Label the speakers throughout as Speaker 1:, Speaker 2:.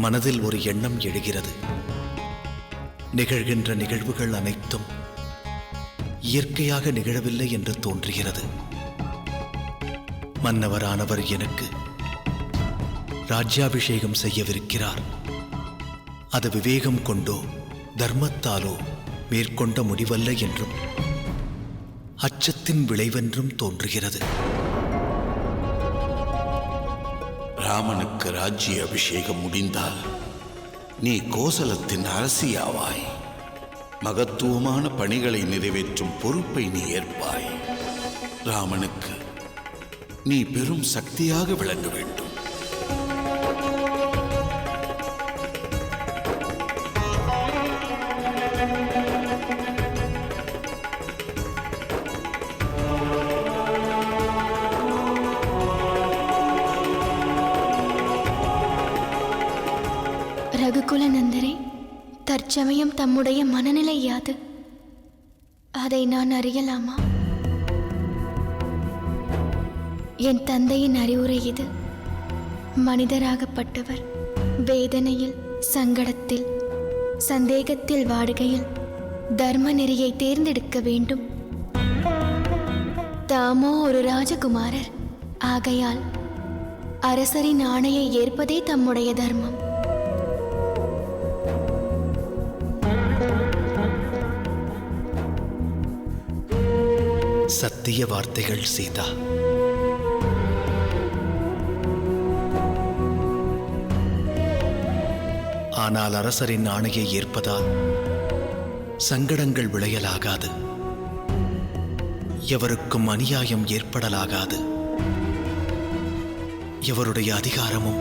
Speaker 1: மனதில் ஒரு எண்ணம் எழுகிறது. நிகழ்கின்ற நிகழ்வுகள் அனைத்தும் இயற்கையாக நிகழவில்லை என்று தோன்றுகிறது. மன்னவரானவர் எனக்கு ராஜ்யாபிஷேகம் செய்யவிருக்கிறார். அது விவேகம் கொண்டோ தர்மத்தாலோ மேற்கொண்ட முடிவல்ல என்றும் அச்சத்தின் விளைவென்றும் தோன்றுகிறது.
Speaker 2: ராமனுக்கு ராஜ்ய அபிஷேகம் முடிந்தால் நீ கோசலத்தின் அரசியாவாய். மகத்துவமான பணிகளை நிறைவேற்றும் பொறுப்பை நீ ஏற்பாய். ராமனுக்கு நீ பெரும் சக்தியாக விளங்க வேண்டும்.
Speaker 3: ரகுகுல நந்தரே, தற்சமயம் தம்முடைய மனநிலை யாது? அதை நான் அறியலாமா? என் தந்தையின் அறிவுரை இது. மனிதராகப்பட்டவர் வேதனையில், சங்கடத்தில், சந்தேகத்தில் வாடுகையில் தர்ம நெறியை தேர்ந்தெடுக்க வேண்டும். தாமோ ஒரு ராஜகுமாரர் ஆகையால் அரசரின் ஆணையை ஏற்பதே தம்முடைய தர்மம்.
Speaker 1: சத்திய வார்த்தைகள் சீதா. ஆனால் அரசரின் ஆணையை ஏற்பதால் சங்கடங்கள் விளையலாகாது. எவருக்கும் அநியாயம் ஏற்படலாகாது. எவருடைய அதிகாரமும்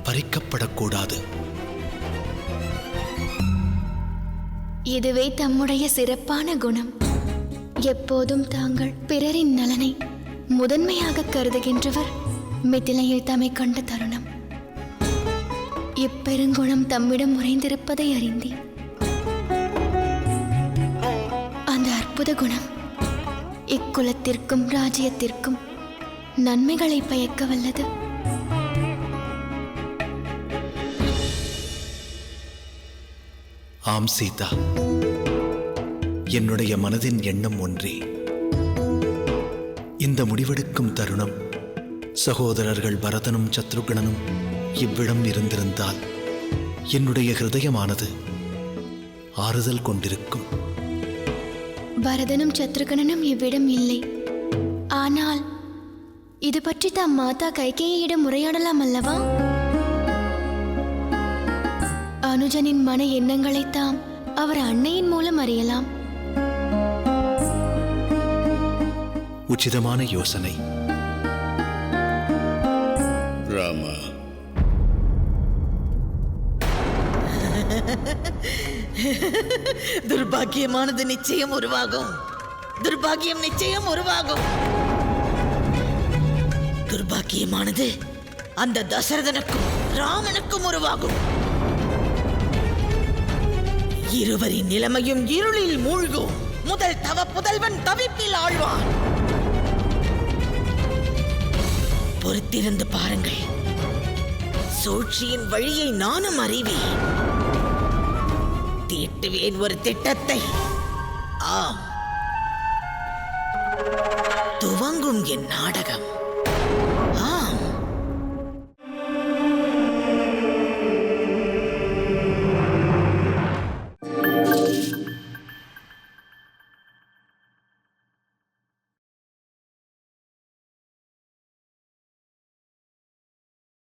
Speaker 1: பறிக்கப்படக்கூடாது.
Speaker 3: இதுவே தம்முடைய சிறப்பான குணம். எப்போதும் தாங்கள் பிறரின் நலனை முதன்மையாக கருதுகின்றவர் மிதிலையில் தம்மை கண்ட தருணம். இப்பெருங்குணம் தம்மிடம் உறைந்திருப்பதை அறிந்தேன். அந்த அற்புத குணம் இக்குலத்திற்கும் ராஜ்யத்திற்கும் நன்மைகளை பயக்க வல்லது.
Speaker 1: ஆம் சீதா, என்னுடைய மனதின் எண்ணம் ஒன்றே. இந்த முடிவெடுக்கும் தருணம் சகோதரர்கள் பரதனும் சத்ருகணனும் இவ்விடம் இருந்திருந்தால் என்னுடைய ஹிருதயமானது ஆறுதல் கொண்டிருக்கும்.
Speaker 3: பரதனும் சத்ருகணனும் இவ்விடம் இல்லை. ஆனால் இது பற்றி தாம் மாதா கைகேயியிடம் உரையாடலாம் அல்லவா? அனுஜனின் மன எண்ணங்களை தாம் அவர் அன்னையின் மூலம் அறியலாம்.
Speaker 1: உச்சிதமான யோசனை.
Speaker 2: ராமா,
Speaker 4: துர்பாக்கியமானது நிச்சயம் உருவாகும். துர்பாக்கியம் நிச்சயம் உருவாகும். துர்பாக்கியமானது அந்த தசரதனுக்கும் ராமனுக்கும் உருவாகும். இருவரின் நிலைமையும் இருளில் மூழ்கும். முதல் தவ புதல்வன் தவிப்பில் ஆழ்வான். பொறுத்திருந்து பாருங்கள். சூழ்ச்சியின் வழியை நானும் அறிவேன். தீட்டுவேன் ஒரு திட்டத்தை. ஆம், துவங்கும் என் நாடகம்.